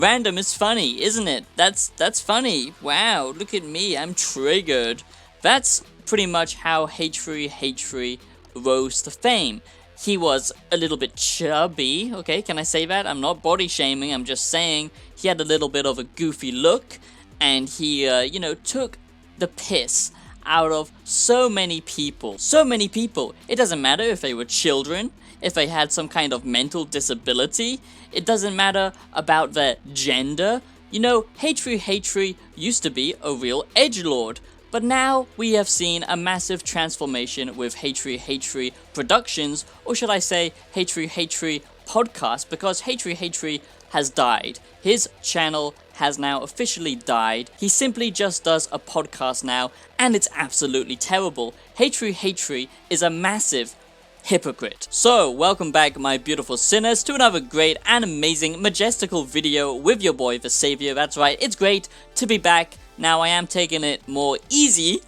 Random is funny, isn't it? That's funny. Wow, look at me, I'm triggered. That's pretty much how H3h3 rose to fame. He was a little bit chubby, okay, can I say that? I'm not body shaming, I'm just saying he had a little bit of a goofy look, and he, took the piss out of so many people. So many people. It doesn't matter if they were children, if they had some kind of mental disability. It doesn't matter about their gender. You know, H3h3 used to be a real edgelord. But now we have seen a massive transformation with H3h3 Productions, or should I say H3h3 Podcast, because H3h3 has died. His channel has now officially died. He simply just does a podcast now, and it's absolutely terrible. H3h3 is a massive hypocrite. So, welcome back my beautiful sinners to another great and amazing majestical video with your boy the Savior. That's right, it's great to be back. Now I am taking it more easy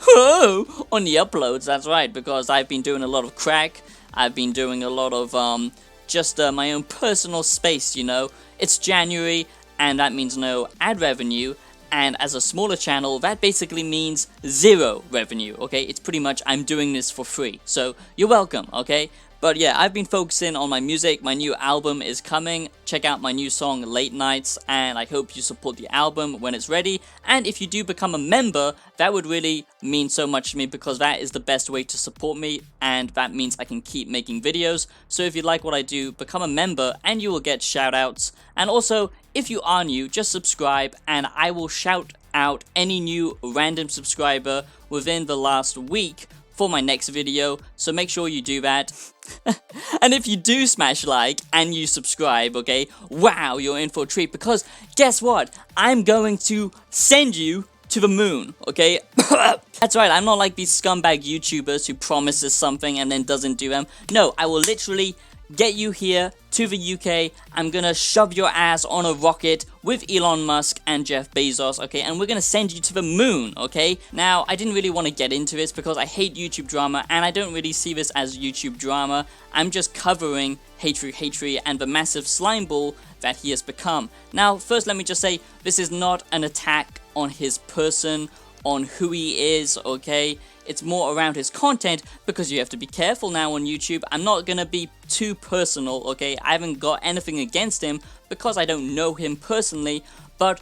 on the uploads, that's right, because I've been doing a lot of crack. I've been doing a lot of my own personal space, you know. It's January and that means no ad revenue, and as a smaller channel that basically means zero revenue, okay? It's pretty much I'm doing this for free, so you're welcome, okay? But yeah, I've been focusing on my music. My new album is coming. Check out my new song Late Nights, and I hope you support the album when it's ready. And if you do become a member, that would really mean so much to me, because that is the best way to support me, and that means I can keep making videos. So if you like what I do, become a member and you will get shout outs. And also, if you are new, just subscribe and I will shout out any new random subscriber within the last week for my next video, so make sure you do that. And if you do smash like and you subscribe, okay, wow, you're in for a treat, because guess what? I'm going to send you to the moon, okay? That's right, I'm not like these scumbag YouTubers who promises something and then doesn't do them. No, I will literally get you here to the UK. I'm gonna shove your ass on a rocket with Elon Musk and Jeff Bezos, okay, and we're gonna send you to the moon, okay? Now, I didn't really want to get into this because I hate YouTube drama, and I don't really see this as YouTube drama. I'm just covering H3h3 and the massive slime ball that he has become. Now, first let me just say, this is not an attack on his person, on who he is, okay? It's more around his content, because you have to be careful now on YouTube. I'm not gonna be too personal, okay? I haven't got anything against him because I don't know him personally, but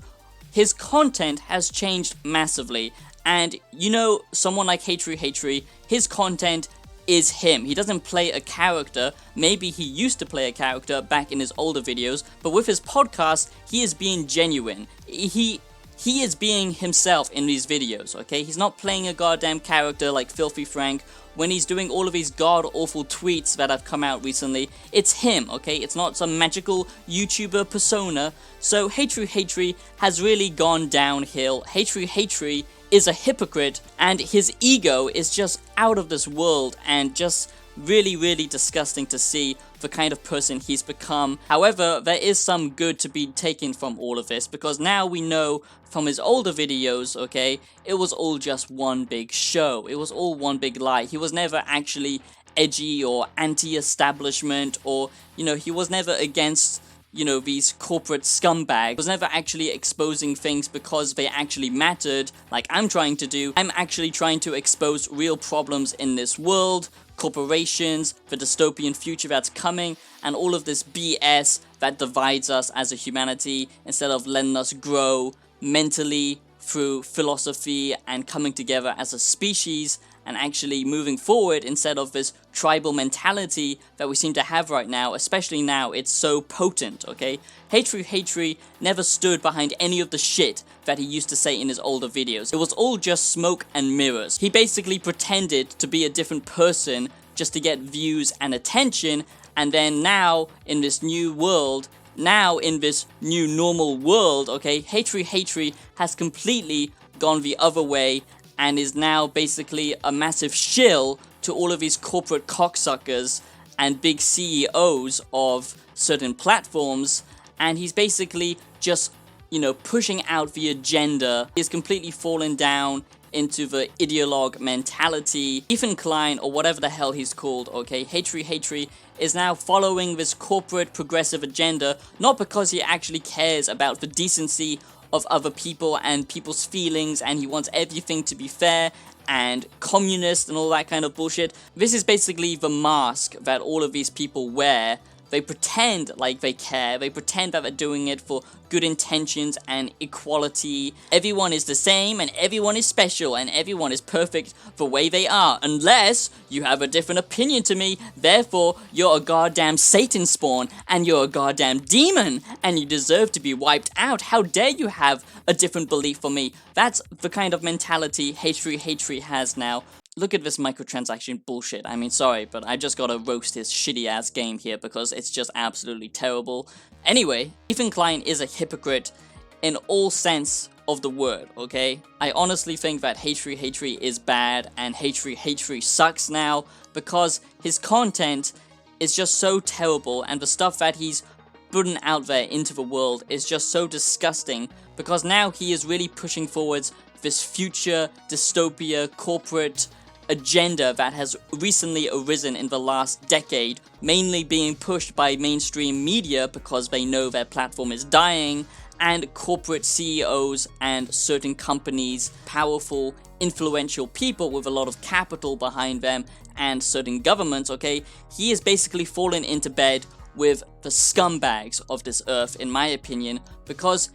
his content has changed massively. And you know, someone like H3h3, his content is him. He doesn't play a character. Maybe he used to play a character back in his older videos, but with his podcast, he is being genuine. He is being himself in these videos, okay? He's not playing a goddamn character like Filthy Frank when he's doing all of these god-awful tweets that have come out recently. It's him, okay? It's not some magical YouTuber persona. So H3h3 has really gone downhill. H3h3 is a hypocrite, and his ego is just out of this world, and just really, really disgusting to see the kind of person he's become. However, there is some good to be taken from all of this, because now we know from his older videos, okay, it was all just one big show. It was all one big lie. He was never actually edgy or anti-establishment, or, you know, he was never against, you know, these corporate scumbags. He was never actually exposing things because they actually mattered, like I'm trying to do. I'm actually trying to expose real problems in this world, corporations, the dystopian future that's coming, and all of this BS that divides us as a humanity, instead of letting us grow mentally through philosophy and coming together as a species and actually moving forward instead of this tribal mentality that we seem to have right now. Especially now, it's so potent, okay? H3h3 never stood behind any of the shit that he used to say in his older videos. It was all just smoke and mirrors. He basically pretended to be a different person just to get views and attention, and then now in this new world, now in this new normal world, okay, H3h3 has completely gone the other way and is now basically a massive shill to all of these corporate cocksuckers and big CEOs of certain platforms, and he's basically just, you know, pushing out the agenda. He's completely fallen down into the ideologue mentality. Ethan Klein, or whatever the hell he's called, okay, H3h3 is now following this corporate progressive agenda, not because he actually cares about the decency of other people and people's feelings, and he wants everything to be fair and communist and all that kind of bullshit. This is basically the mask that all of these people wear. They pretend like they care, they pretend that they're doing it for good intentions and equality. Everyone is the same and everyone is special and everyone is perfect the way they are, unless you have a different opinion to me. Therefore, you're a goddamn Satan spawn and you're a goddamn demon and you deserve to be wiped out. How dare you have a different belief for me? That's the kind of mentality H3h3 has now. Look at this microtransaction bullshit. I mean, sorry, but I just gotta roast his shitty ass game here because it's just absolutely terrible. Anyway, Ethan Klein is a hypocrite in all sense of the word, okay? I honestly think that H3h3 is bad and H3h3 sucks now because his content is just so terrible and the stuff that he's putting out there into the world is just so disgusting because now he is really pushing forwards this future dystopia corporate agenda that has recently arisen in the last decade, mainly being pushed by mainstream media because they know their platform is dying, and corporate CEOs and certain companies, powerful, influential people with a lot of capital behind them, and certain governments, okay? He is basically fallen into bed with the scumbags of this earth, in my opinion, because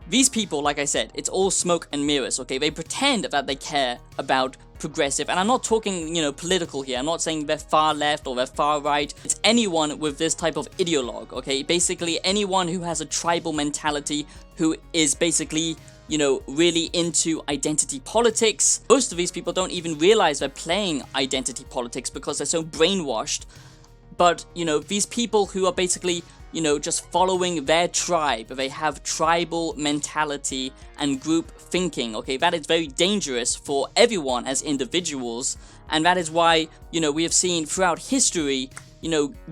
these people, like I said, it's all smoke and mirrors, okay? They pretend that they care about progressive, and I'm not talking, political here. I'm not saying they're far left or they're far right. It's anyone with this type of ideologue, okay? Basically, anyone who has a tribal mentality, who is basically, really into identity politics. Most of these people don't even realize they're playing identity politics because they're so brainwashed. But, these people who are basically just following their tribe. They have tribal mentality and group thinking, okay? That is very dangerous for everyone as individuals, and that is why, we have seen throughout history,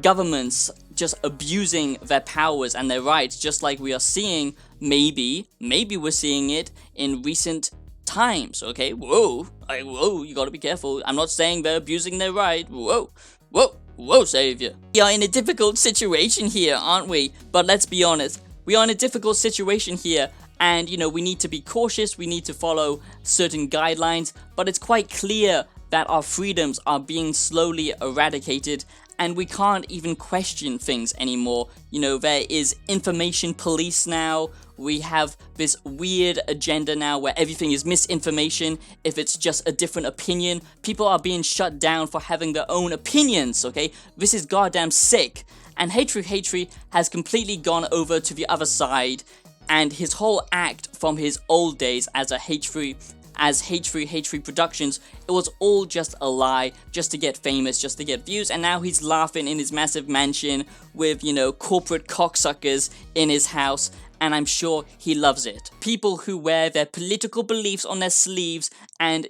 governments just abusing their powers and their rights, just like we are seeing, maybe we're seeing it in recent times, okay? Whoa, you gotta be careful. I'm not saying they're abusing their right. Whoa, Savior. We are in a difficult situation here, aren't we? But let's be honest, we are in a difficult situation here, and, we need to be cautious, we need to follow certain guidelines, but it's quite clear that our freedoms are being slowly eradicated, and we can't even question things anymore. There is information police now. We have this weird agenda now where everything is misinformation. If it's just a different opinion, people are being shut down for having their own opinions, okay? This is goddamn sick. And H3h3 has completely gone over to the other side, and his whole act from his old days as H3h3 Productions, it was all just a lie, just to get famous, just to get views, and now he's laughing in his massive mansion with, corporate cocksuckers in his house, and I'm sure he loves it. People who wear their political beliefs on their sleeves and,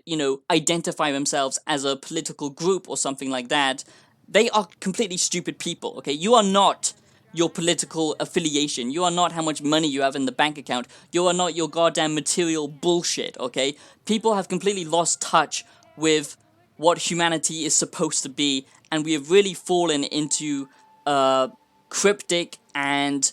identify themselves as a political group or something like that, they are completely stupid people, okay? You are not your political affiliation. You are not how much money you have in the bank account. You are not your goddamn material bullshit, okay? People have completely lost touch with what humanity is supposed to be, and we have really fallen into cryptic and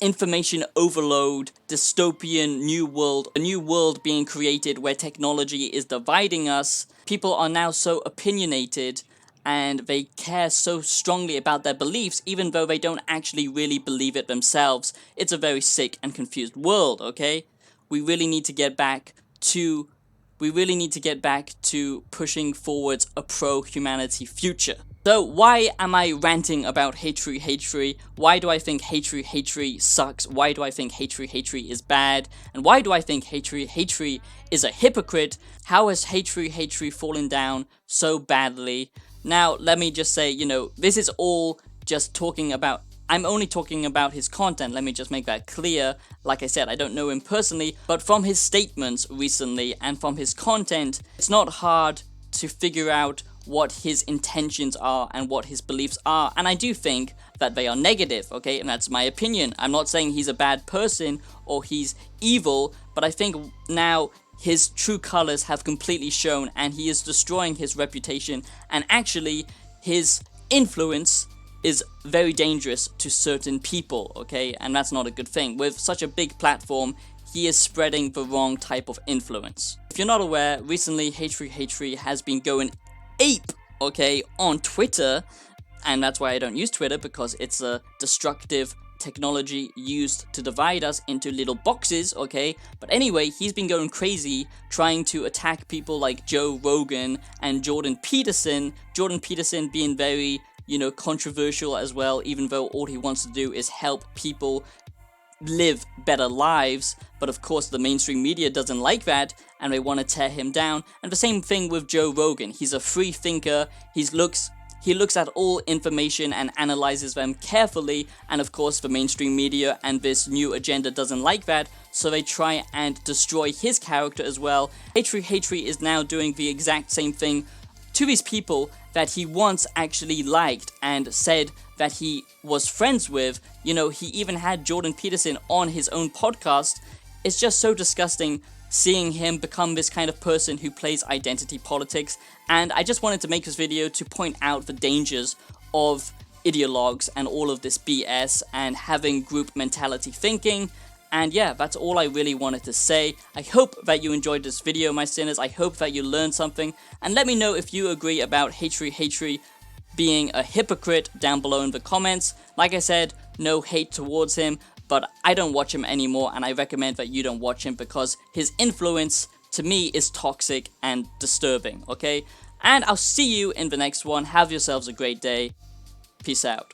information overload, dystopian new world, a new world being created where technology is dividing us. People are now so opinionated and they care so strongly about their beliefs even though they don't actually really believe it themselves. It's a very sick and confused world, okay? We really need to get back to pushing forwards a pro-humanity future. So why am I ranting about H3h3? Why do I think H3h3 sucks? Why do I think H3h3 is bad? And why do I think H3h3 is a hypocrite? How has H3h3 fallen down so badly? Now, let me just say, this is all just talking about, I'm only talking about his content, let me just make that clear. Like I said, I don't know him personally, but from his statements recently and from his content, it's not hard to figure out what his intentions are and what his beliefs are, and I do think that they are negative, okay, and that's my opinion. I'm not saying he's a bad person or he's evil, but I think now his true colors have completely shown, and he is destroying his reputation, and actually his influence is very dangerous to certain people, okay? And that's not a good thing. With such a big platform, he is spreading the wrong type of influence. If you're not aware, recently H3h3 has been going ape, okay, on Twitter, and that's why I don't use Twitter, because it's a destructive technology used to divide us into little boxes, okay? But anyway, he's been going crazy trying to attack people like Joe Rogan and Jordan Peterson. Jordan Peterson being very, controversial as well, even though all he wants to do is help people live better lives. But of course the mainstream media doesn't like that, and they want to tear him down. And the same thing with Joe Rogan. He's a free thinker. He looks at all information and analyzes them carefully, and of course the mainstream media and this new agenda doesn't like that, so they try and destroy his character as well. H3h3 is now doing the exact same thing to these people that he once actually liked and said that he was friends with. He even had Jordan Peterson on his own podcast. It's just so disgusting seeing him become this kind of person who plays identity politics, and I just wanted to make this video to point out the dangers of ideologues and all of this BS and having group mentality thinking. And yeah, that's all I really wanted to say. I hope that you enjoyed this video, my sinners. I hope that you learned something, and let me know if you agree about H3h3 being a hypocrite down below in the comments. Like I said, no hate towards him, but I don't watch him anymore, and I recommend that you don't watch him because his influence to me is toxic and disturbing, okay? And I'll see you in the next one. Have yourselves a great day. Peace out.